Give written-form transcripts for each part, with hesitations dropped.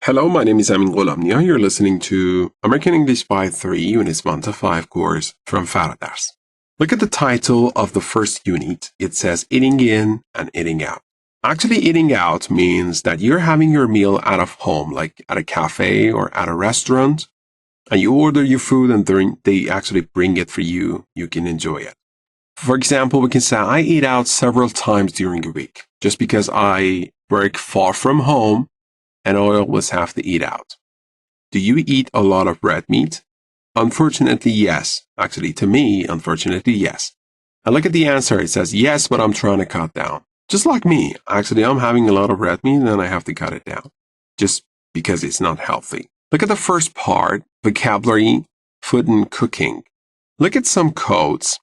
Hello, my name is Amin Gholamnia. You're listening to American English by 3 Units 1 to 5 course from FaraDars. Look at the title of the first unit. It says eating in and eating out. Actually, eating out means that you're having your meal out of home, like at a cafe or at a restaurant, and you order your food and they actually bring it for you. You can enjoy it. For example, we can say I eat out several times during a week just because I work far from home and I always have to eat out. Do you eat a lot of red meat? Unfortunately, yes. Actually, to me, unfortunately, yes. And look at the answer. It says, yes, but I'm trying to cut down. Just like me. Actually, I'm having a lot of red meat and I have to cut it down just because it's not healthy. Look at the first part, vocabulary, food and cooking. Look at some codes.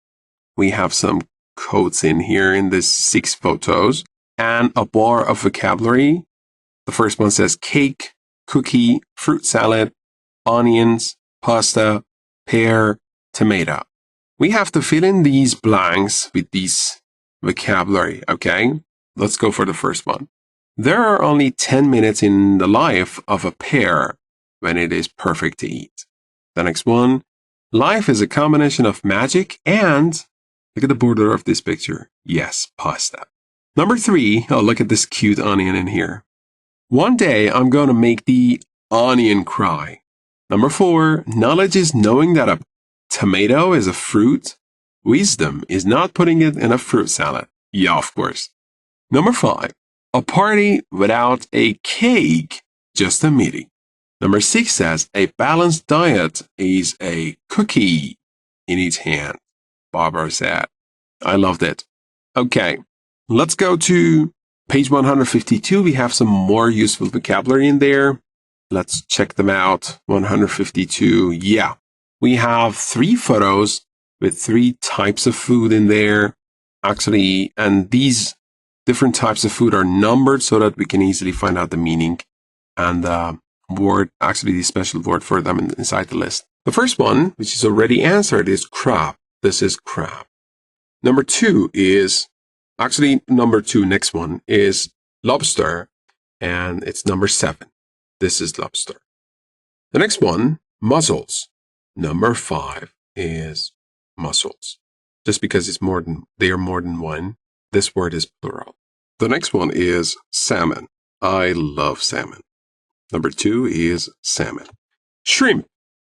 We have some codes in here in these 6 photos and a bar of vocabulary. The first one says cake, cookie, fruit salad, onions, pasta, pear, tomato. We have to fill in these blanks with these vocabulary, okay? Let's go for the first one. There are only 10 minutes in the life of a pear when it is perfect to eat. The next one, life is a combination of magic and, look at the border of this picture. Yes, pasta. Number 3, oh, look at this cute onion in here. One day, I'm going to make the onion cry. Number 4, knowledge is knowing that a tomato is a fruit. Wisdom is not putting it in a fruit salad. Yeah, of course. Number 5, a party without a cake, just a meeting. Number 6 says, a balanced diet is a cookie in each hand. Barbara said. I loved it. Okay, let's go to page 152, we have some more useful vocabulary in there. Let's check them out. 152, yeah. We have 3 photos with 3 types of food in there. Actually, and these different types of food are numbered so that we can easily find out the meaning and the word, actually the special word for them inside the list. The first one, which is already answered, is crab. This is crab. Number 2 is Actually, number 2, next one, is lobster, and it's number 7. This is lobster. The next one, mussels. Number 5 is mussels. Just because they are more than one, this word is plural. The next one is salmon. I love salmon. Number 2 is salmon. Shrimp,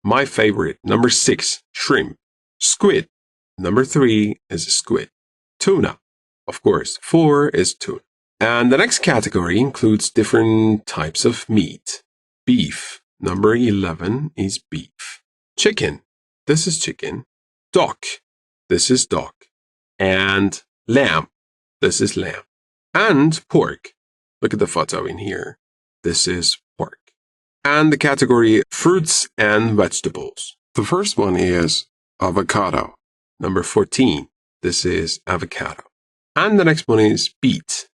my favorite. Number 6, shrimp. Squid. Number 3 is squid. Tuna. Of course, 4 is tuna. And the next category includes different types of meat. Beef. Number 11 is beef. Chicken. This is chicken. Duck. This is duck. And lamb. This is lamb. And pork. Look at the photo in here. This is pork. And the category fruits and vegetables. The first one is avocado. Number 14. This is avocado. And the next one is beet.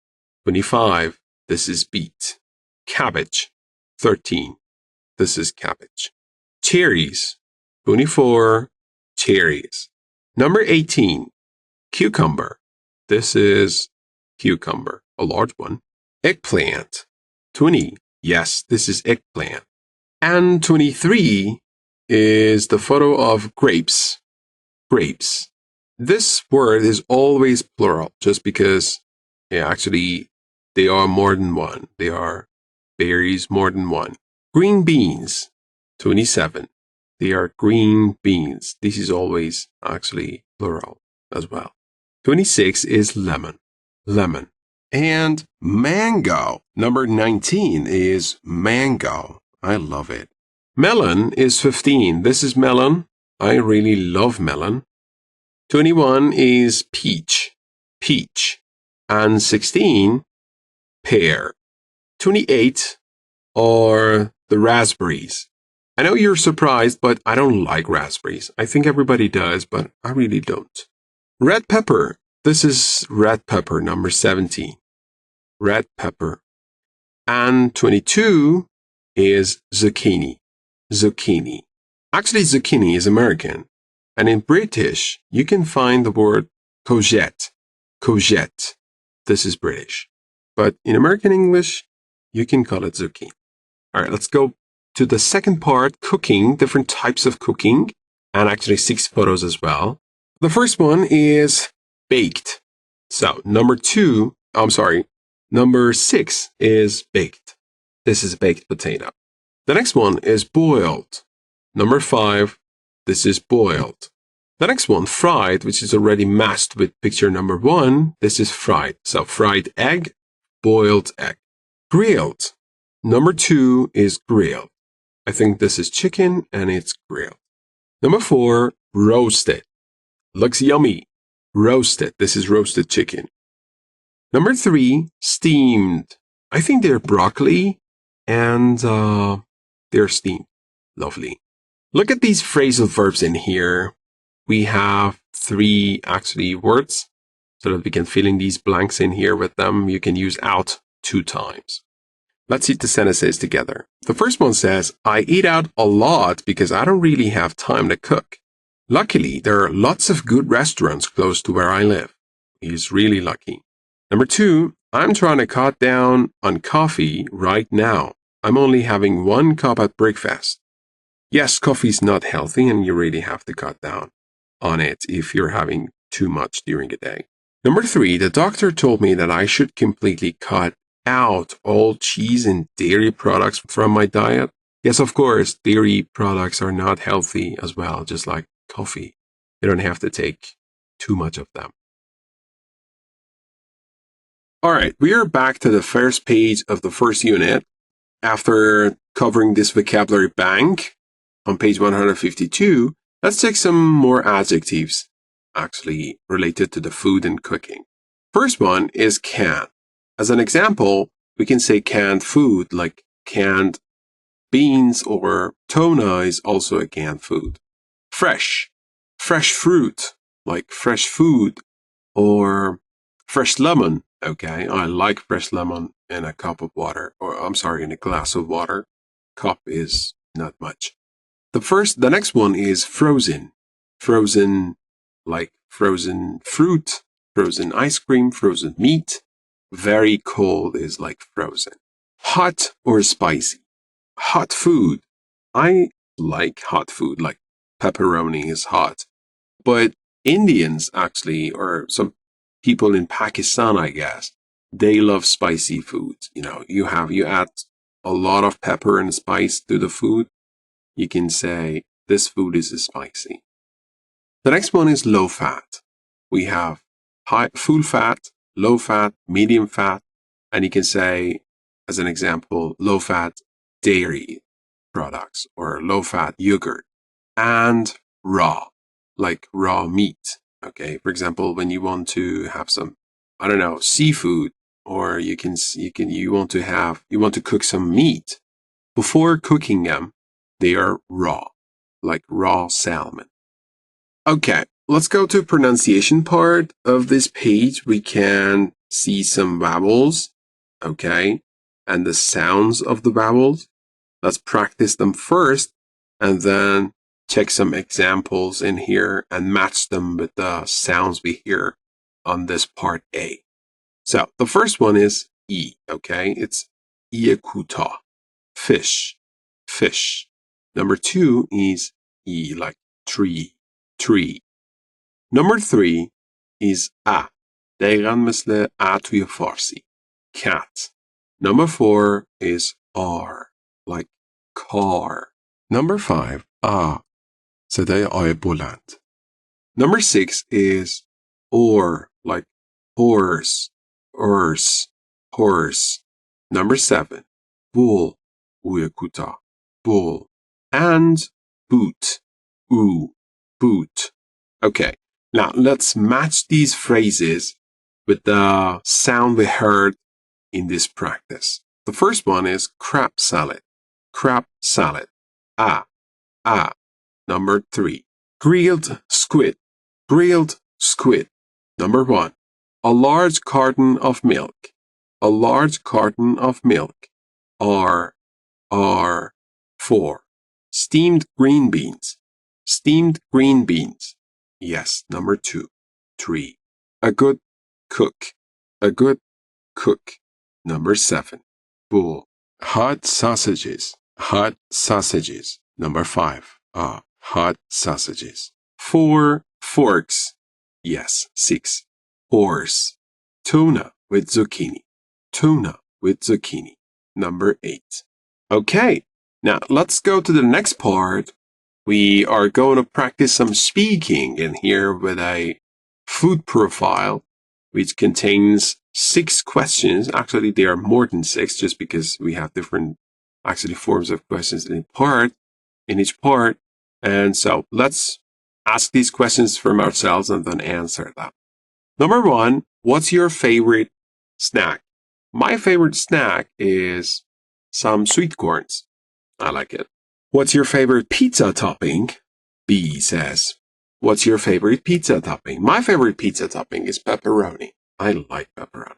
25. This is beet. Cabbage. 13. This is cabbage. Cherries. 24. Cherries. Number 18. Cucumber. This is cucumber, a large one. Eggplant. 20. Yes, this is eggplant. And 23 is the photo of grapes. Grapes. This word is always plural just because actually they are more than one. They are berries more than one. Green beans, 27. They are green beans. This is always actually plural as well. 26 is lemon. Lemon. And mango. Number 19 is mango. I love it. Melon is 15. This is melon. I really love melon. 21 is peach, peach, and 16, pear. 28 are the raspberries. I know you're surprised, but I don't like raspberries. I think everybody does, but I really don't. Red pepper. This is red pepper, number 17. Red pepper. And 22 is zucchini, zucchini. Actually, zucchini is American. And in British, you can find the word courgette, courgette. This is British. But in American English, you can call it zucchini. All right, let's go to the second part, cooking, different types of cooking, and actually 6 photos as well. The first one is baked. So number 6 is baked. This is baked potato. The next one is boiled. Number 5, this is boiled. The next one, fried, which is already matched with picture number 1. This is fried. So fried egg, boiled egg. Grilled. Number 2 is grilled. I think this is chicken and it's grilled. Number 4, roasted. Looks yummy. Roasted. This is roasted chicken. Number 3, steamed. I think they're broccoli and they're steamed. Lovely. Look at these phrasal verbs in here. We have 3 actually words so that we can fill in these blanks in here with them. You can use out 2 times. Let's see the sentences together. The first one says, I eat out a lot because I don't really have time to cook. Luckily, there are lots of good restaurants close to where I live. He's really lucky. Number 2, I'm trying to cut down on coffee right now. I'm only having 1 cup at breakfast. Yes, coffee's not healthy and you really have to cut down on it if you're having too much during the day. Number 3, the doctor told me that I should completely cut out all cheese and dairy products from my diet. Yes, of course, dairy products are not healthy as well, just like coffee. You don't have to take too much of them. All right, we are back to the first page of the first unit. After covering this vocabulary bank on page 152, let's take some more adjectives actually related to the food and cooking. First one is canned. As an example, we can say canned food, like canned beans, or tuna is also a canned food. Fresh, fresh fruit, like fresh food, or fresh lemon. Okay, I like fresh lemon in a cup of water, or I'm sorry, in a glass of water. Cup is not much. The next one is frozen. Frozen, like frozen fruit, frozen ice cream, frozen meat. Very cold is like frozen. Hot or spicy. Hot food. I like hot food, like pepperoni is hot. But Indians actually, or some people in Pakistan, I guess, they love spicy foods. You know, you add a lot of pepper and spice to the food. You can say this food is spicy. The next one is low fat. We have full fat, low fat, medium fat, and you can say, as an example, low fat dairy products or low fat yogurt, and raw, like raw meat. Okay, for example, when you want to have some, I don't know, seafood, or you want to cook some meat. Before cooking them, they are raw, like raw salmon. Okay, let's go to pronunciation part of this page. We can see some vowels, okay, and the sounds of the vowels. Let's practice them first and then check some examples in here and match them with the sounds we hear on this part A. So the first one is E, okay? It's iekuta, fish, fish. Number 2 is E, like tree, tree. Number 3 is A. دقیقاً مثل A توی فارسی. Cat. Number 4 is R, like car. Number 5, A. صدای آی بلند. Number 6 is or, like horse, horse. Number 7, bull, uekuta, bull. And boot, boot. Okay, now let's match these phrases with the sound we heard in this practice. The first one is crab salad, crab salad. A. Number 3, grilled squid, grilled squid. Number 1, a large carton of milk, a large carton of milk. R. 4, steamed green beans, steamed green beans. Yes, number 2. 3, a good cook, a good cook. Number 7, bull, Hot sausages. Hot sausages. Number 5. Hot sausages. 4 forks. Yes. 6 oars. Tuna with zucchini. Tuna with zucchini. Number 8. Okay, now let's go to the next part. We are going to practice some speaking in here with a food profile, which contains 6 questions. Actually, there are more than 6 just because we have different forms of questions in each part. And so let's ask these questions from ourselves and then answer them. Number 1, what's your favorite snack? My favorite snack is some sweet corns. I like it. What's your favorite pizza topping? B says, what's your favorite pizza topping? My favorite pizza topping is pepperoni. I like pepperoni.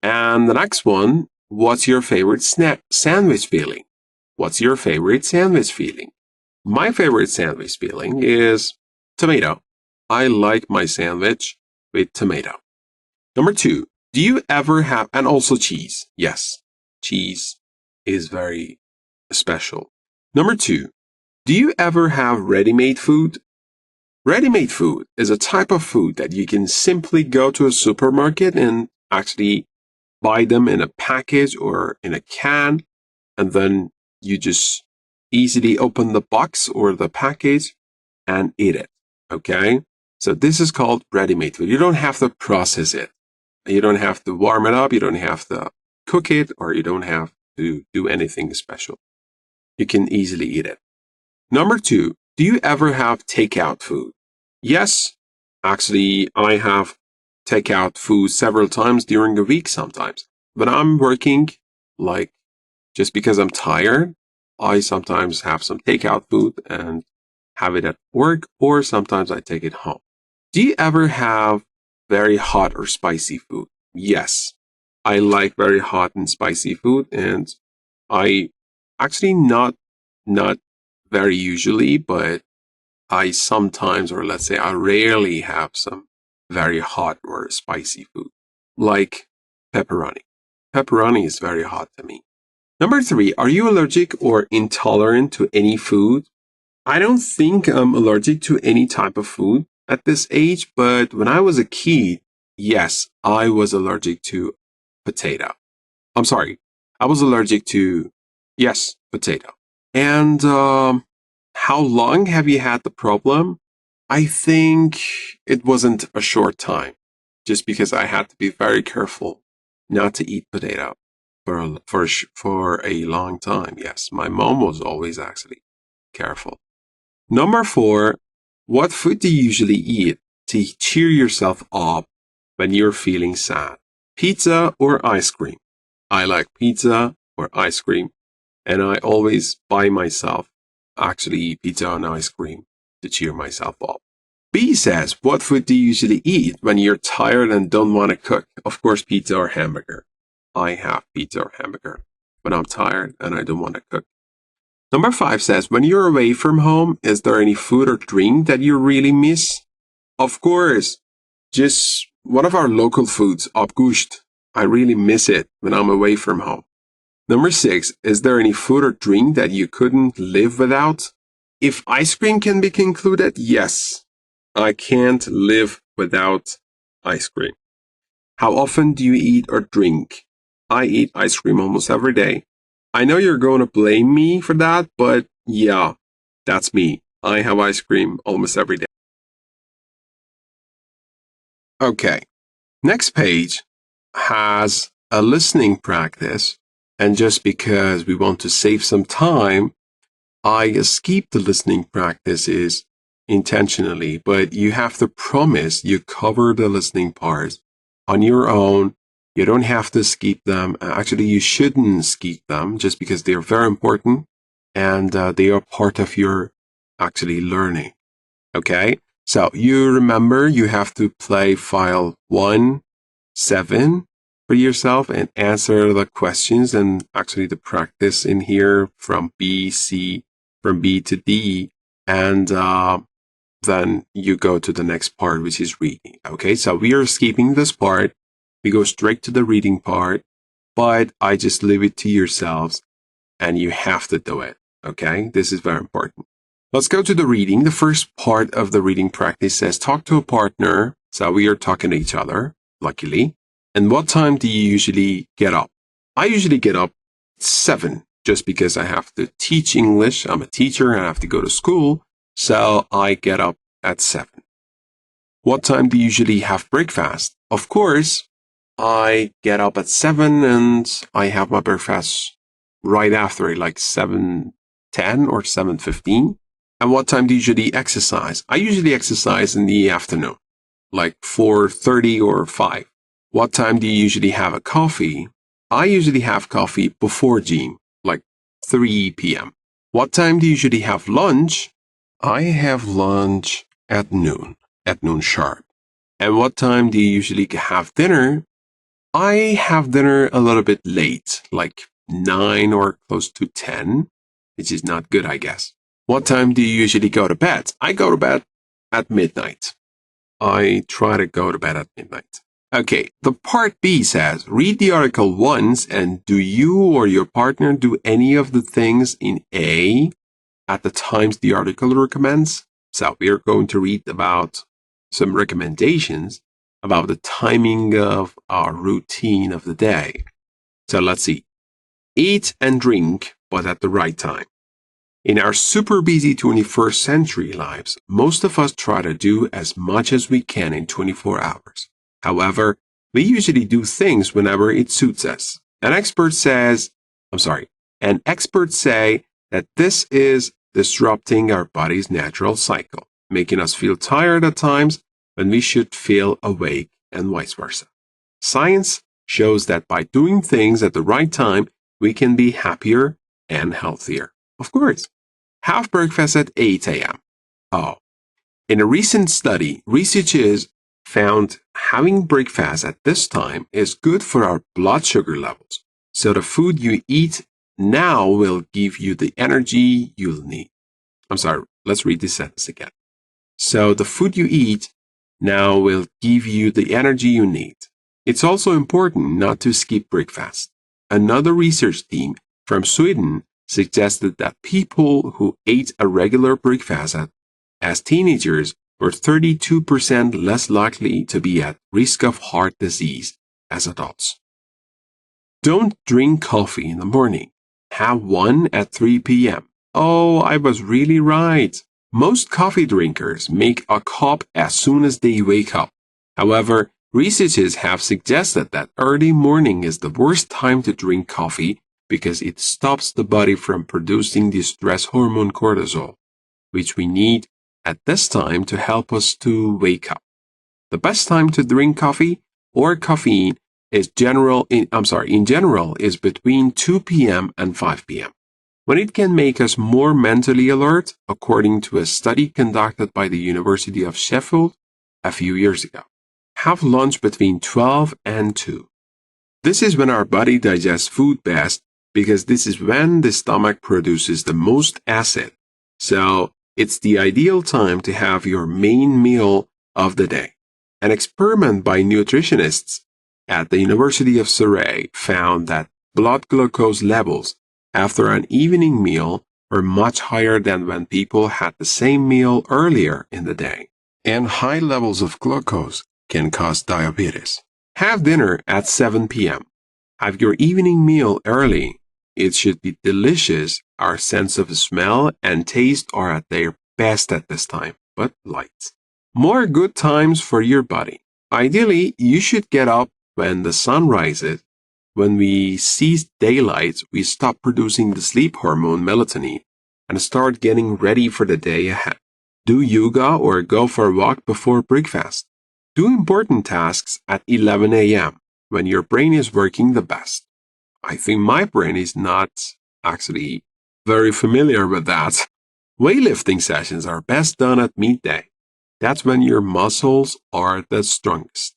And the next one, what's your favorite sandwich filling? What's your favorite sandwich filling? My favorite sandwich filling is tomato. I like my sandwich with tomato. Number 2, do you ever have, and also cheese. Yes, cheese is very special. Number 2, do you ever have ready-made food? Ready-made food is a type of food that you can simply go to a supermarket and actually buy them in a package or in a can, and then you just easily open the box or the package and eat it. Okay? So this is called ready-made food. You don't have to process it. You don't have to warm it up. You don't have to cook it, or you don't have to do anything special. You can easily eat it. Number 2, do you ever have takeout food? Yes, actually, I have takeout food several times during the week sometimes. When I'm working, like just because I'm tired, I sometimes have some takeout food and have it at work, or sometimes I take it home. Do you ever have very hot or spicy food? Yes, I like very hot and spicy food, and I actually not very usually, but I sometimes, or let's say I rarely have some very hot or spicy food, like pepperoni. Pepperoni is very hot to me. Number 3, are you allergic or intolerant to any food? I don't think I'm allergic to any type of food at this age, but when I was a kid, yes, I was allergic to potato. I'm sorry, I was allergic to, yes, potato. And how long have you had the problem? I think it wasn't a short time, just because I had to be very careful not to eat potato for a long time. Yes, my mom was always actually careful. Number 4, what food do you usually eat to cheer yourself up when you're feeling sad? Pizza or ice cream? I like pizza or ice cream, and I always buy myself actually pizza and ice cream to cheer myself up. B says, what food do you usually eat when you're tired and don't want to cook? Of course, pizza or hamburger. I have pizza or hamburger when I'm tired and I don't want to cook. Number 5 says, when you're away from home, is there any food or drink that you really miss? Of course, just one of our local foods, abgusht. I really miss it when I'm away from home. Number 6, is there any food or drink that you couldn't live without? If ice cream can be concluded, yes, I can't live without ice cream. How often do you eat or drink? I eat ice cream almost every day. I know you're going to blame me for that, but yeah, that's me. I have ice cream almost every day. Okay, next page has a listening practice, and just because we want to save some time, I skip the listening practices intentionally, but you have to promise you cover the listening parts on your own. You don't have to skip them. Actually, you shouldn't skip them just because they're very important and they are part of your actually learning. Okay, so you remember you have to play file 1-7 for yourself and answer the questions and actually the practice in here from B to D, and then you go to the next part, which is reading. Okay, so we are skipping this part. We go straight to the reading part, but I just leave it to yourselves and you have to do it. Okay, this is very important. Let's go to the reading. The first part of the reading practice says, talk to a partner. So we are talking to each other, luckily. And what time do you usually get up? I usually get up 7, just because I have to teach English. I'm a teacher and I have to go to school. So I get up at 7. What time do you usually have breakfast? Of course, I get up at 7 and I have my breakfast right after, like 7:10 or 7:15. And what time do you usually exercise? I usually exercise in the afternoon, like 4:30 or 5. What time do you usually have a coffee? I usually have coffee before gym, like 3 p.m. What time do you usually have lunch? I have lunch at noon sharp. And what time do you usually have dinner? I have dinner a little bit late, like 9 or close to 10, which is not good, I guess. What time do you usually go to bed? I go to bed at midnight. I try to go to bed at midnight. Okay, the part B says, read the article once and do you or your partner do any of the things in A at the times the article recommends? So we are going to read about some recommendations about the timing of our routine of the day. So let's see. Eat and drink, but at the right time. In our super busy 21st century lives, most of us try to do as much as we can in 24 hours. However, we usually do things whenever it suits us. Experts say that this is disrupting our body's natural cycle, making us feel tired at times when we should feel awake and vice versa. Science shows that by doing things at the right time, we can be happier and healthier. Of course, have breakfast at 8 a.m. Oh, in a recent study, researchers found having breakfast at this time is good for our blood sugar levels. So the food you eat now will give you the energy you'll need. Let's read this sentence again. So the food you eat now will give you the energy you need. It's also important not to skip breakfast. Another research team from Sweden suggested that people who ate a regular breakfast as teenagers were 32% less likely to be at risk of heart disease as adults. Don't drink coffee in the morning. Have one at 3 p.m. Oh, I was really right. Most coffee drinkers make a cup as soon as they wake up. However, researchers have suggested that early morning is the worst time to drink coffee because it stops the body from producing the stress hormone cortisol, which we need at this time to help us to wake up. The best time to drink coffee or caffeine in general is between 2 p.m. and 5 p.m. when it can make us more mentally alert, according to a study conducted by the University of Sheffield a few years ago. Have lunch between 12 and 2. This is when our body digests food best because this is when the stomach produces the most acid. So it's the ideal time to have your main meal of the day. An experiment by nutritionists at the University of Surrey found that blood glucose levels after an evening meal were much higher than when people had the same meal earlier in the day. And high levels of glucose can cause diabetes. Have dinner at 7 p.m. Have your evening meal early. It should be delicious. Our sense of smell and taste are at their best at this time, but light. More good times for your body. Ideally, you should get up when the sun rises. When we see daylight, we stop producing the sleep hormone melatonin and start getting ready for the day ahead. Do yoga or go for a walk before breakfast. Do important tasks at 11 a.m. when your brain is working the best. I think my brain is not actually very familiar with that. Weightlifting sessions are best done at midday. That's when your muscles are the strongest.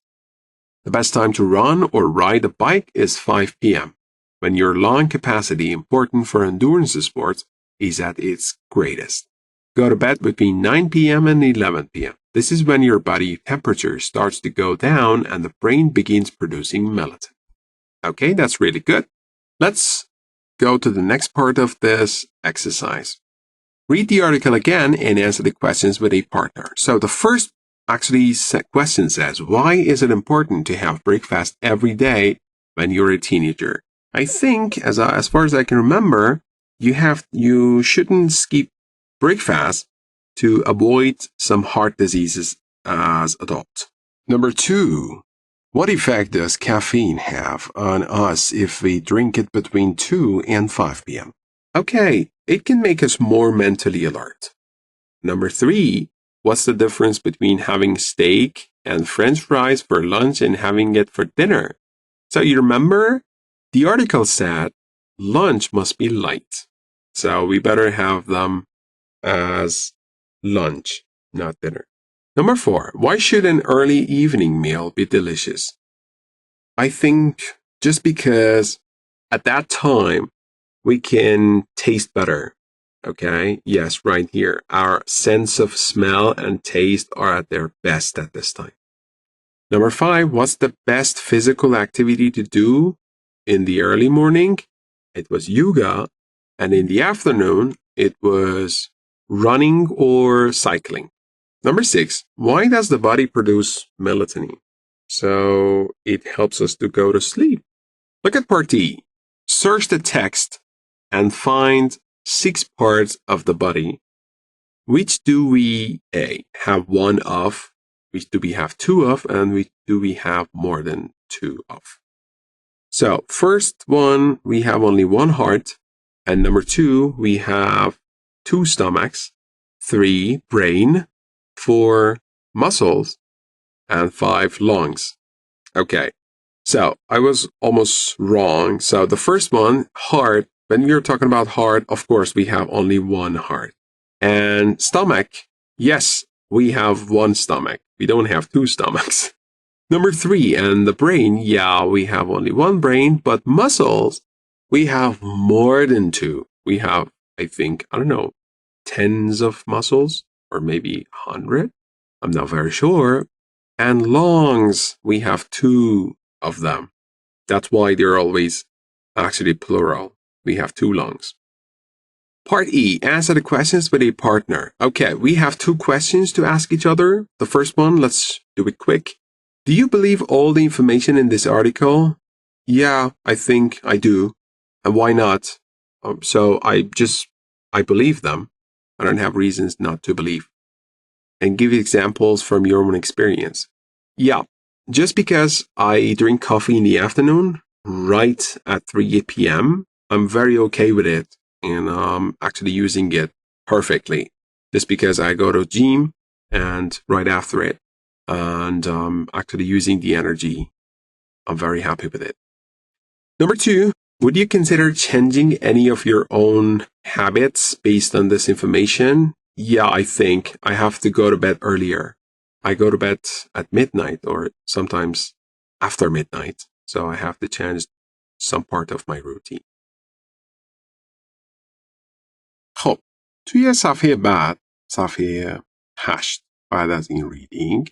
The best time to run or ride a bike is 5 p.m. when your lung capacity important for endurance sports is at its greatest. Go to bed between 9 p.m. and 11 p.m. This is when your body temperature starts to go down and the brain begins producing melatonin. Okay, that's really good. Let's go to the next part of this exercise. Read the article again and answer the questions with a partner. So the first question says, why is it important to have breakfast every day when you're a teenager? I think, as far as I can remember, you shouldn't skip breakfast to avoid some heart diseases as adult. Number 2, what effect does caffeine have on us if we drink it between 2 and 5 p.m.? Okay, it can make us more mentally alert. Number 3, what's the difference between having steak and French fries for lunch and having it for dinner? So you remember, the article said lunch must be light. So we better have them as lunch, not dinner. Number 4, why should an early evening meal be delicious? I think just because at that time we can taste better. Okay, yes, right here. Our sense of smell and taste are at their best at this time. Number 5, what's the best physical activity to do in the early morning? It was yoga, and in the afternoon, it was running or cycling. Number 6, why does the body produce melatonin? So it helps us to go to sleep. Look at part D. Search the text and find 6 parts of the body. Which do we A, have one of, which do we have 2 of, and which do we have more than 2 of? So first one, we have only 1 heart, and number 2, we have 2 stomachs, 3 brain, 4 muscles, and 5 lungs. Okay, so I was almost wrong. So the first one, heart, when we are talking about heart, of course, we have only 1 heart. And stomach, yes, we have 1 stomach. We don't have 2 stomachs. Number 3, and the brain, yeah, we have only 1 brain, but muscles, we have more than 2. We have, I think, I don't know, tens of muscles, or maybe 100. I'm not very sure. And lungs, we have 2 of them. That's why they're always actually plural. We have 2 lungs. Part E, answer the questions with a partner. Okay, we have 2 questions to ask each other. The first one, let's do it quick. Do you believe all the information in this article? Yeah, I think I do. And why not? So I believe them. I don't have reasons not to believe. And give examples from your own experience. Yeah, just because I drink coffee in the afternoon, right at 3 p.m., I'm very okay with it. And I'm actually using it perfectly. Just because I go to gym and right after it, and actually using the energy, I'm very happy with it. Number 2, would you consider changing any of your own habits based on this information? Yeah, I think I have to go to bed earlier. I go to bed at midnight or sometimes after midnight. So I have to change some part of my routine. خب توی صفحه بعد، صفحه 8 بعد از این ریدینگ،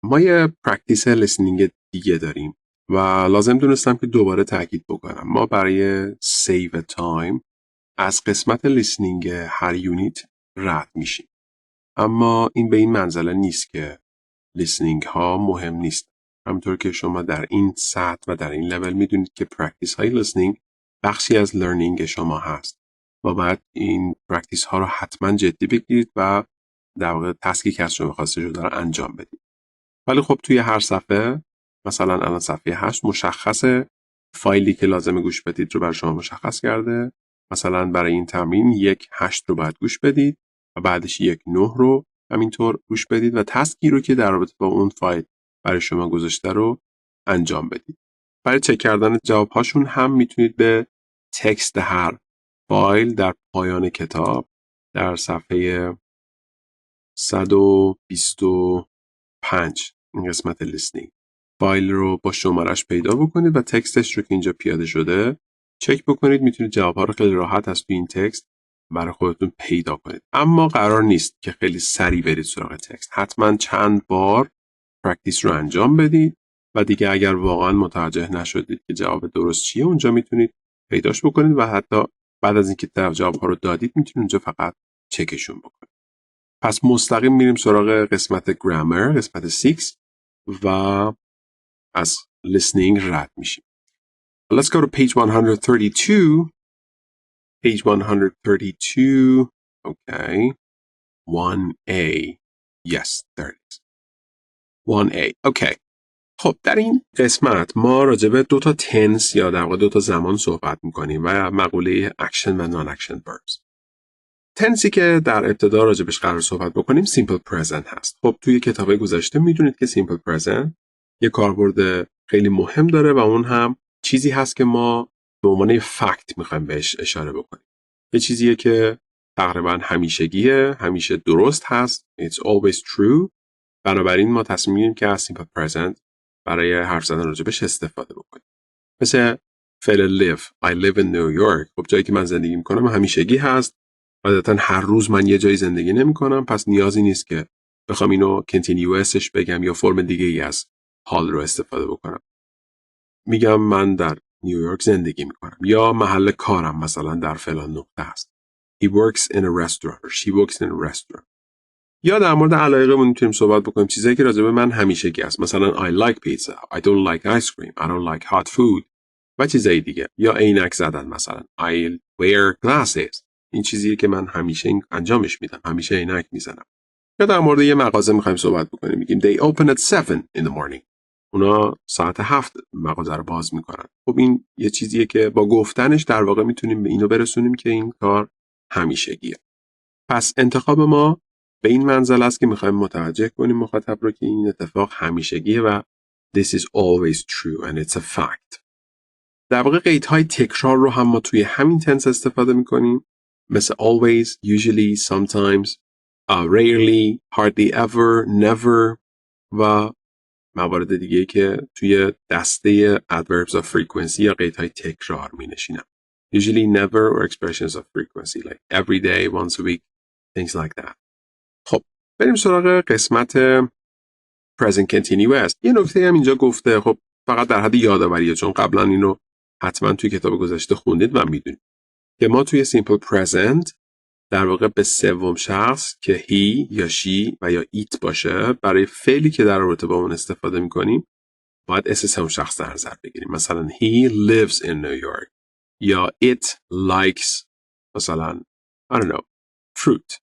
ما یه پرکتیس لیسنینگ دیگه داریم و لازم دونستم که دوباره تاکید بکنم. ما برای سیو تایم از قسمت لیسنینگ هر یونیت رد میشیم. اما این به این منزله نیست که لیسنینگ ها مهم نیست. همونطور که شما در این سطح و در این لول میدونید که پرکتیس های لیسنینگ بخشی از لرنینگ شما هست و باید این پرکتیس ها رو حتما جدی بگیرید و در واقع تسکی که از شما خواسته شده رو انجام بدید. ولی خب توی هر صفحه، مثلا الان صفحه 8 مشخصه، فایلی که لازمه گوش بدید رو برای شما مشخص کرده. مثلا برای این تمرین 1.8 رو باید گوش بدید و بعدش 1.9 رو همینطور گوش بدید و تسکی رو که در رابطه با اون فایل برای شما گذاشته رو انجام بدید. برای چک کردن جوابهاشون هم میتونید به تکست هر فایل در پایان کتاب در صفحه 125 این قسمت لیسنینگ فایل رو با شمارش پیدا بکنید و تکستش رو که اینجا پیاده شده چک بکنید. میتونید جوابها رو خیلی راحت از توی این تکست برای خودتون پیدا کنید. اما قرار نیست که خیلی سریع برید سراغ تکست. حتما چند بار پرکتیس رو انجام بدید و دیگه اگر واقعا متوجه نشدید که جواب درست چیه، اونجا میتونید پیداش بکنید و حتی بعد از اینکه جواب‌ها رو دادید میتونید اونجا فقط چکشون بکنید. پس مستقیم میریم سراغ قسمت گرامر، قسمت 6 و از listening رد میشیم. Let's go to page 132. Page 132. Okay. 1A. Yes, there it is. 1A. Okay. خب در این قسمت ما راجع به 2 تا tense یا در واقع 2 تا زمان صحبت می‌کنیم و مقوله action و non-action verbs. tenseی که در ابتدا راجع بهش قرار صحبت بکنیم simple present هست. خب توی کتابای گذشته میدونید که simple present یه کاربرد خیلی مهم داره و اون هم چیزی هست که ما به عنوان فکت می‌خوایم بهش اشاره بکنیم. یه چیزیه که تقریبا همیشگیه، همیشه درست هست. It's always true. بنابراین ما تصمیم می‌گیریم که از simple present برای حرف زدن راجبش استفاده بکنیم. مثل فعل live. I live in New York. خب جایی که من زندگی می‌کنم همیشگی هست. عادتاً هر روز من یه جایی زندگی نمی‌کنم، پس نیازی نیست که بخوام اینو continuousش بگم یا فرم دیگه‌ای از حال رو استفاده بکنم. میگم من در نیویورک زندگی می‌کنم یا محل کارم مثلا در فلان نقطه است. He works in a restaurant or she works in a restaurant. یا در مورد علایقمون میتونیم صحبت بکنیم چیزایی که راجع به من همیشگی است. مثلا I like pizza, I don't like ice cream, I don't like hot food و چیزای دیگه. یا عینک زدن مثلا I wear glasses. این چیزیه که من همیشه انجامش میدم. همیشه عینک میزنم. یا در مورد یه مغازه میخوایم صحبت بکنیم میگیم they open at 7 in the morning. اونا ساعت 7 مغازه رو باز میکنن. خب این یه چیزیه که با گفتنش در واقع میتونیم به اینو برسونیم که این کار همیشگیه. پس انتخاب ما به این منزل است که میخوایم متوجه کنیم مخاطب رو که این اتفاق همیشگیه و this is always true and it's a fact. در واقع قیدهای تکرار رو هم ما توی همین تنس استفاده میکنیم مثل always, usually, sometimes, rarely, hardly ever, never و موارد دیگه‌ای که توی دسته adverbs of frequency یا قیدهای تکرار می نشینن. Usually, never or expressions of frequency like every day, once a week, things like that. خب بریم سراغ قسمت present continuous. یه نکته هم اینجا گفته خب فقط در حد یادآوریه چون قبلا اینو حتما توی کتاب گذشته خوندید و میدونید که ما توی simple present در واقع به سوم شخص که he یا she و یا it باشه برای فعلی که در رابطه با اون استفاده میکنیم باید اسم سوم شخص در نظر بگیریم. مثلا he lives in New York یا it likes مثلا I don't know fruit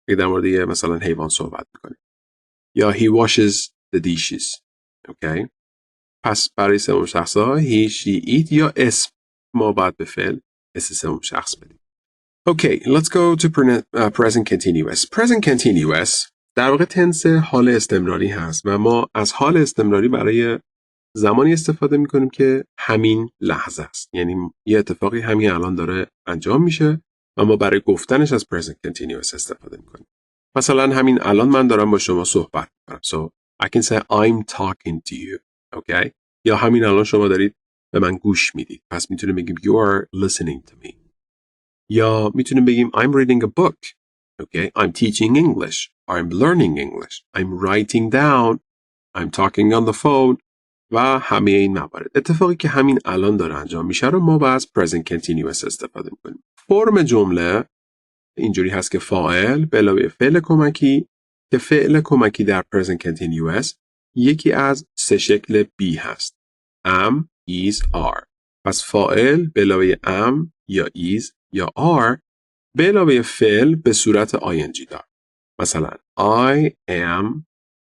که در مورد یه مثلا حیوان صحبت میکنیم یا he washes the dishes. Okay. پس برای سوم شخص ها he, she, it یا اسم ما باید به فعل اسم سوم شخص بدیم. Okay, let's go to present continuous. Present continuous در واقع تنس حال استمراری هست و ما از حال استمراری برای زمانی استفاده میکنیم که همین لحظه است. یعنی یه اتفاقی همین الان داره انجام میشه و ما برای گفتنش از present continuous استفاده میکنیم. مثلا همین الان من دارم با شما صحبت میکنم. So I can say I'm talking to you. Okay? یا همین الان شما دارید به من گوش میدید. پس میتونیم بگیم you are listening to me. یا میتونیم بگیم I'm reading a book. Okay? I'm teaching English. I'm learning English. I'm writing down. I'm talking on the phone. و همه این موارد. اتفاقی که همین الان داره انجام میشه رو ما باز present continuous استفاده میکنیم. فرم جمله اینجوری هست که فاعل به علاوه فعل کمکی که فعل کمکی در present continuous یکی از 3 شکل be هست. am, is, are. پس فاعل به علاوه am یا is یا are به علاوه فعل به صورت ing دار. مثلا I am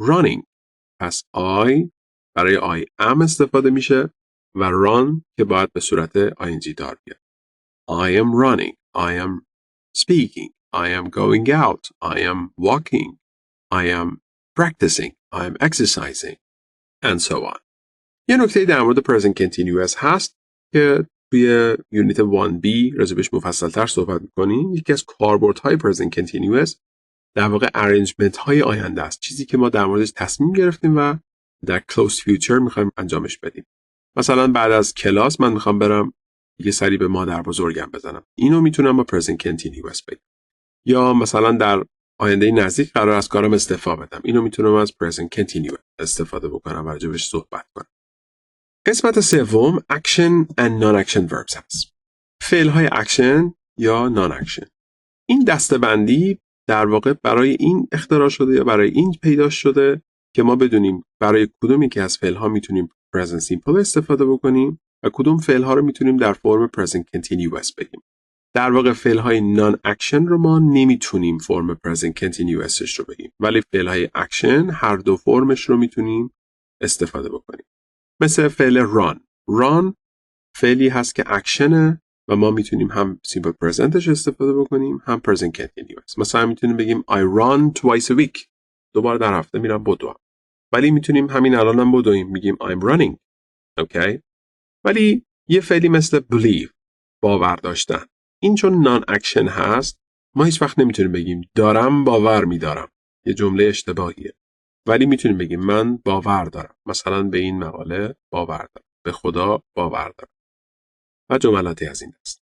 running. پس I برای I am استفاده میشه و run که باید به صورت ing دار بیاد. I am running. I am speaking. I am going out. I am walking. I am practicing. I am exercising. And so on. یه نکته در مورد present continuous هست که توی یونیت 1B راجبش مفصل‌تر صحبت می‌کنیم. یکی از کاربردهای present continuous در واقع arrangement های آینده است. چیزی که ما در موردش تصمیم گرفتیم و در close future می‌خوایم انجامش بدیم. مثلا بعد از کلاس من می‌خوام برم یه سری به مادر بزرگم بزنم. اینو میتونم با present continuous بگم. یا مثلا در آینده نزدیک قرار از کارم استعفا بدم. اینو میتونم از present continuous استفاده بکنم و راجبش صحبت کنم. قسمت سوم action and non-action verbs هست. فعل های اکشن یا نان اکشن. این دسته‌بندی در واقع برای این اختراع شده یا برای این پیدا شده که ما بدونیم برای کدومی که از فعل ها میتونیم present simple استفاده بکنیم و کدوم فعل ها رو میتونیم در فرم present continuous بگیم. در واقع فعل های نان اکشن رو ما نمیتونیم فرم present continuousش رو بگیم، ولی فعل های اکشن هر دو فرمش رو میتونیم استفاده بکنیم. مثل فعل run فعلی هست که اکشنه و ما میتونیم هم simple presentش استفاده بکنیم هم present continuous. مثلا میتونیم بگیم I run twice a week. 2 بار در هفته میرم بدوم. ولی میتونیم همین الان هم بدویم میگیم I'm running. اوکی؟ ولی یه فعلی مثل believe باور داشتن. این چون نان اکشن هست ما هیچ وقت نمیتونیم بگیم دارم باور میدارم. یه جمله اشتباهیه. ولی میتونیم بگیم من باور دارم. مثلا به این مقاله باور دارم. به خدا باور دارم. و جملاتی از این دست.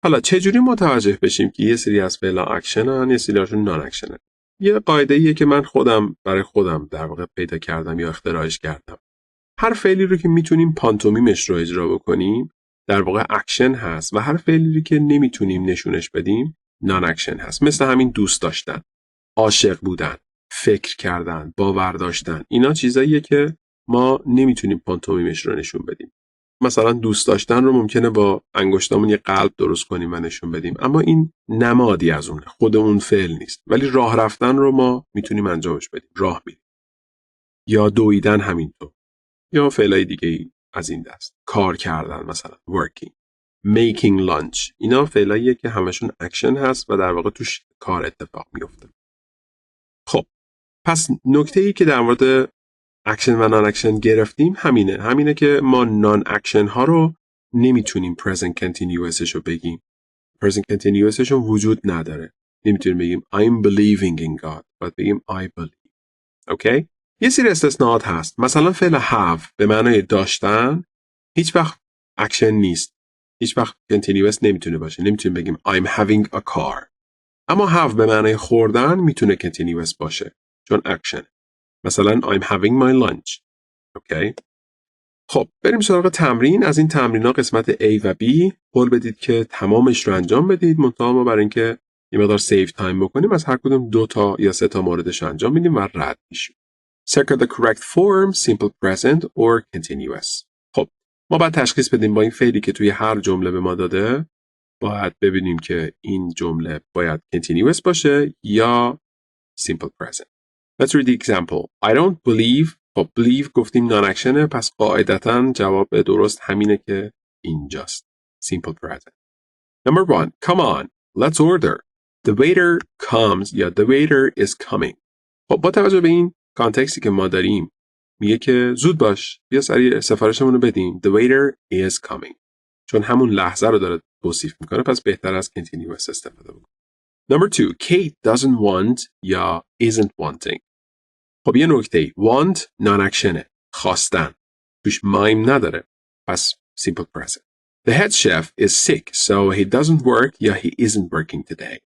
حالا چجوری متوجه بشیم که یه سری از فعلا اکشنن یه سریاشون نان اکشنن؟ یه قاعده ایه که من خودم برای خودم در واقع پیدا کردم یا اختراعش کردم. هر فعلی رو که میتونیم پانتومیمش رو اجرا بکنیم در واقع اکشن هست و هر فعلی رو که نمیتونیم نشونش بدیم نان اکشن هست. مثل همین دوست داشتن، عاشق بودن، فکر کردن، باور داشتن. اینا چیزاییه که ما نمیتونیم پانتومیمش رو نشون بدیم. مثلا دوست داشتن رو ممکنه با انگشتامون یه قلب درست کنیم و نشون بدیم، اما این نمادی از اونه، خود اون فعل نیست. ولی راه رفتن رو ما میتونیم انجامش بدیم، راه میریم. یا دویدن همینطور. یا فعلای دیگه ای از این دست. کار کردن مثلا working. making lunch. اینا فعلاییه که همشون اکشن هست و در واقع توش کار اتفاق میفته. خب پس نکته‌ای که در مورد اکشن و نان اکشن گرفتیم همینه که ما نان اکشن ها رو نمیتونیم present continuous رو بگیم. present continuous رو وجود نداره. نمیتونیم بگیم I'm believing in God. باید بگیم I believe. اوکی؟ یه سری استثناءات هست. مثلا فعل have به معنای داشتن هیچ وقت اکشن نیست. هیچ وقت continuous نمیتونه باشه. نمیتونیم بگیم I'm having a car. اما have به معنای خوردن میتونه continuous باشه. چون اکشن. مثلا I'm having my lunch. اوکی؟ خب بریم سراغ تمرین. از این تمرین‌ها قسمت A و B قول بدید که تمامش رو انجام بدید. منتها ما برای اینکه یه مقدار سیو تایم بکنیم از هر کدوم 2 تا یا 3 تا موردش رو انجام میدیم و رد میشیم. Circle the correct form, simple present or continuous. خب ما باید تشخیص بدیم با این فعلی که توی هر جمله به ما داده باید ببینیم که این جمله باید continuous باشه یا simple present. Let's read the example. I don't believe. خب believe گفتیم نان اکشنه پس قاعدتاً جواب درست همینه که اینجاست. Simple present. Number 1. Come on. Let's order. The waiter comes یا the waiter is coming. خب با توجه به این کانتکستی که ما داریم میگه که زود باش بیا سریع سفارشمون رو بدیم. The waiter is coming. چون همون لحظه رو داره توصیف میکنه پس بهتر از continuous استفاده بکنیم. Number 2. Kate doesn't want یا isn't wanting. خب یه نکته want نان اکشنه خواستن توش مایم نداره پس simple present. The head chef is sick so he doesn't work یا he isn't working today.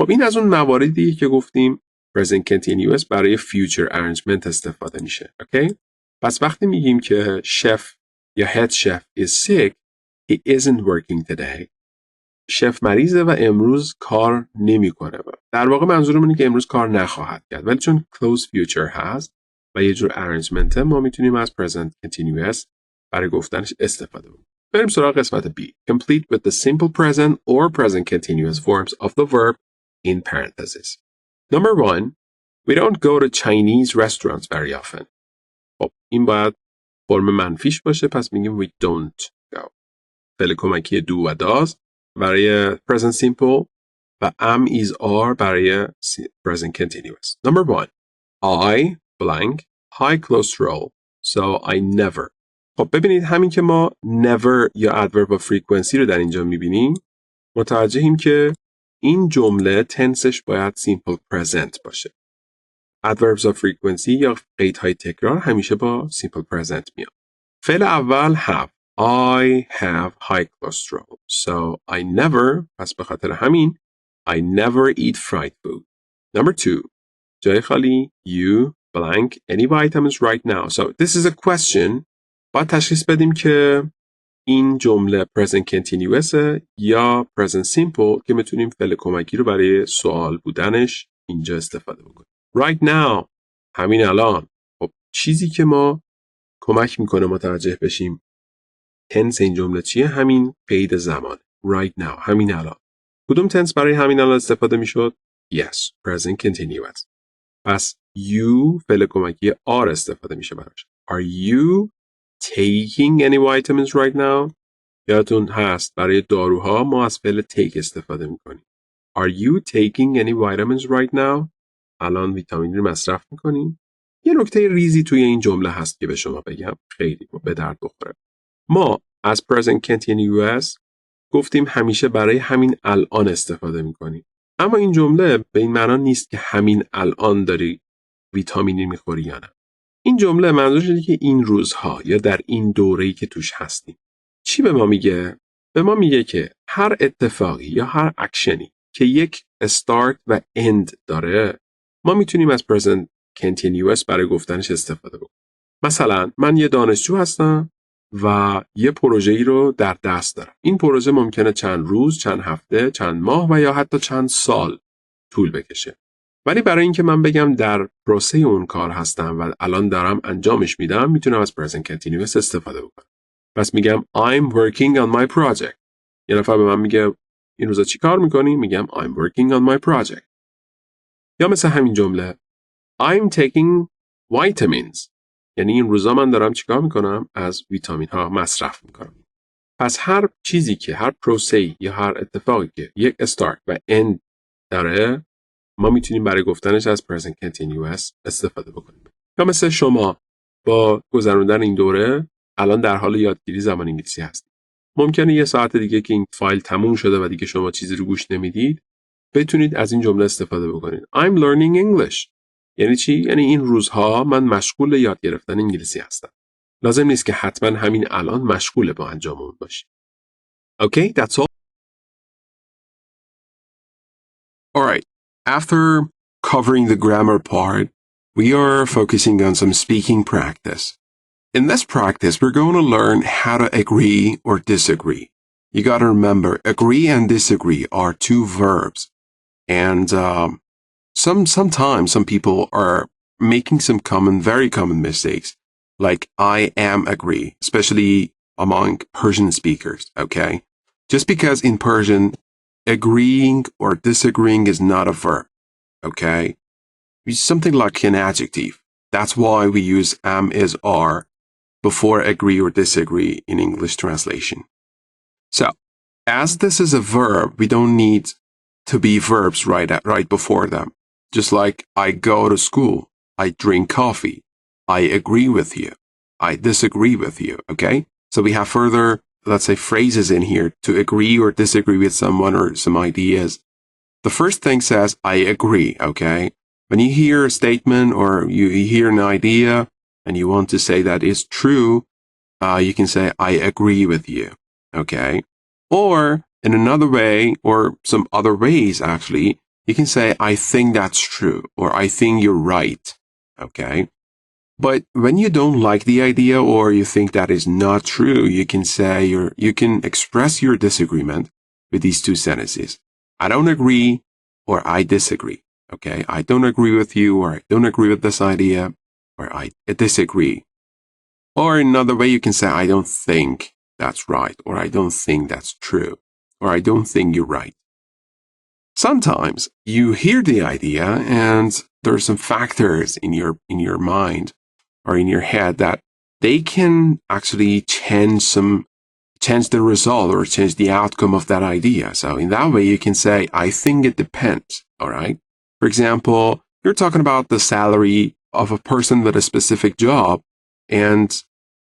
خب این از اون مواردی که گفتیم present continuous برای future arrangement استفاده میشه. اوکی؟ پس وقتی میگیم که chef یا head chef is sick he isn't working today شف مریضه و امروز کار نمیکنه. در واقع منظورم اینه که امروز کار نخواهد کرد ولی چون close future هست و یه جور arrangement ما میتونیم از present continuous برای گفتنش استفاده بکنیم. بریم سراغ قسمت B. Complete with the simple present or present continuous forms of the verb in parentheses. Number 1. We don't go to Chinese restaurants very often. خب این باید فرم منفیش باشه پس میگیم we don't go. فعل کمکی do و does برای present simple و am is are برای present continuous. Number 1. I blank high close roll so I never. خب ببینید همین که ما never یا adverb of frequency رو در اینجا میبینیم متوجهیم که این جمله تنسش باید simple present باشه. adverbs of frequency یا قیدهای تکرار همیشه با simple present میاد. فعل اول have. I have high cholesterol so I never پس به خاطر همین I never eat fried food. Number 2. جای خالی you blank any vitamins right now. So this is a question. باید تشخیص بدیم که این جمله present continuous یا present simple که میتونیم فعل کمکی رو برای سوال بودنش اینجا استفاده بکنیم. Right now، همین الان. خب چیزی که ما کمک میکنه متوجه بشیم تنس این جمله چیه؟ همین قید زمان. Right now، همین الان. کدوم تنس برای همین الان استفاده میشد؟ Yes، present continuous. پس you فعل کمکی are استفاده میشه براش. Are you taking any vitamins right now؟ یادتون هست برای داروها ما از فعل take استفاده میکنیم. Are you taking any vitamins right now؟ الان ویتامین رو مصرف میکنیم. یه نکته ریزی توی این جمله هست که به شما بگم خیلی به درد بخوره. ما از present continuous گفتیم همیشه برای همین الان استفاده میکنیم. اما این جمله به این معنا نیست که همین الان داری ویتامینی میخوری یا نه. این جمله منظورش اینه که این روزها یا در این دوره‌ای که توش هستیم. چی به ما میگه؟ به ما میگه که هر اتفاقی یا هر اکشنی که یک start و end داره ما میتونیم از present continuous برای گفتنش استفاده بکنیم. مثلا من یه دانشجو هستم و یه پروژه‌ای رو در دست دارم. این پروژه ممکنه چند روز، چند هفته، چند ماه و یا حتی چند سال طول بکشه. ولی برای اینکه من بگم در پروسه اون کار هستم و الان دارم انجامش میدم میتونم از present continuous استفاده بکنم. پس میگم I'm working on my project. یه نفر به من میگه این روزا چی کار میکنی؟ میگم I'm working on my project. یا مثل همین جمله I'm taking vitamins. یعنی این روزا من دارم چیکار میکنم؟ از ویتامین ها مصرف میکنم. پس هر چیزی که هر پروسه یا هر اتفاقی که یک start و end داره ما میتونیم برای گفتنش از present continuous استفاده بکنیم. یا مثل شما با گذروندن این دوره الان در حال یادگیری زبان انگلیسی هستید. ممکنه یه ساعت دیگه که این فایل تموم شده و دیگه شما چیزی رو گوش نمیدید بتونید از این جمله استفاده بکنید. I'm learning English. یعنی چی؟ یعنی این روزها من مشغول یاد گرفتن انگلیسی هستم. لازم نیست که حتما همین الان مشغول با انجام اون باشی. Okay, that's all. All right. After covering the grammar part, we are focusing on some speaking practice. In this practice, we're going to learn how to agree or disagree. You got to remember, agree and disagree are two verbs. And sometimes some people are making some very common mistakes, like I am agree, especially among Persian speakers, okay? Just because in Persian, agreeing or disagreeing is not a verb, okay? It's something like an adjective. That's why we use am, is, are before agree or disagree in English translation. So, as this is a verb, we don't need to be verbs right before them. Just like I go to school, I drink coffee, I agree with you, I disagree with you, okay? So we have further, let's say, phrases in here to agree or disagree with someone or some ideas. The first thing says, I agree, okay? When you hear a statement or you hear an idea and you want to say that is true, you can say, I agree with you, okay? Or in another way, or some other ways actually, you can say, I think that's true, or I think you're right, okay? But when you don't like the idea or you think that is not true, you can say, you can express your disagreement with these two sentences. I don't agree, or I disagree, okay? I don't agree with you, or I don't agree with this idea, or I disagree. Or another way, you can say, I don't think that's right, or I don't think that's true, or I don't think you're right. Sometimes you hear the idea and there are some factors in your mind or in your head that they can actually change the result or change the outcome of that idea. So in that way, you can say, I think it depends, all right? For example, you're talking about the salary of a person with a specific job, and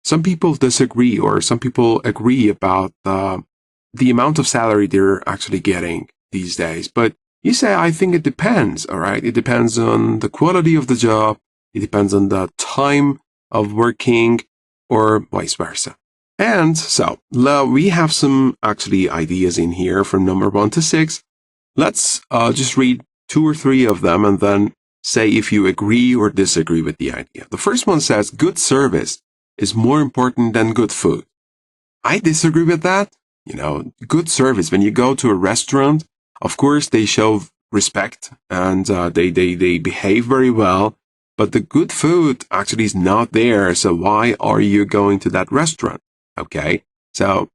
some people disagree or some people agree about the amount of salary they're actually getting these days. But you say, I think it depends, all right? It depends on the quality of the job. It depends on the time of working or vice versa. And so we have some actually ideas in here from number 1 to 6. Let's just read 2 or 3 of them and then say if you agree or disagree with the idea. The first one says, good service is more important than good food. I disagree with that. Good service. When you go to a restaurant, of course, they show respect and they behave very well. But the good food actually is not there. So why are you going to that restaurant? Okay. So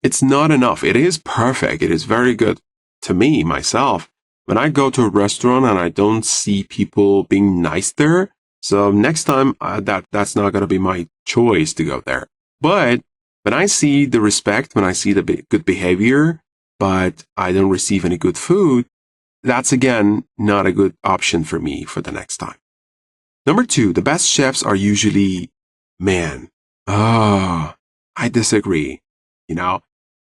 it's not enough. It is perfect. It is very good to me, myself. When I go to a restaurant and I don't see people being nice there, so next time that's not going to be my choice to go there. But when I see the respect, when I see the good behavior, but I don't receive any good food, that's again not a good option for me for the next time. Number 2, the best chefs are usually men. I disagree.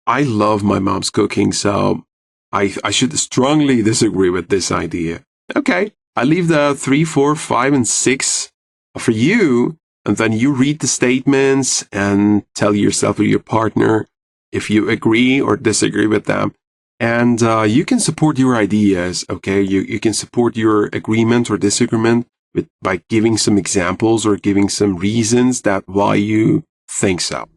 I love my mom's cooking, so I should strongly disagree with this idea. Okay, I leave the 3, 4, 5, and 6 for you, and then you read the statements and tell yourself or your partner if you agree or disagree with them. And you can support your ideas, okay? You can support your agreement or disagreement by giving some examples or giving some reasons that why you think so.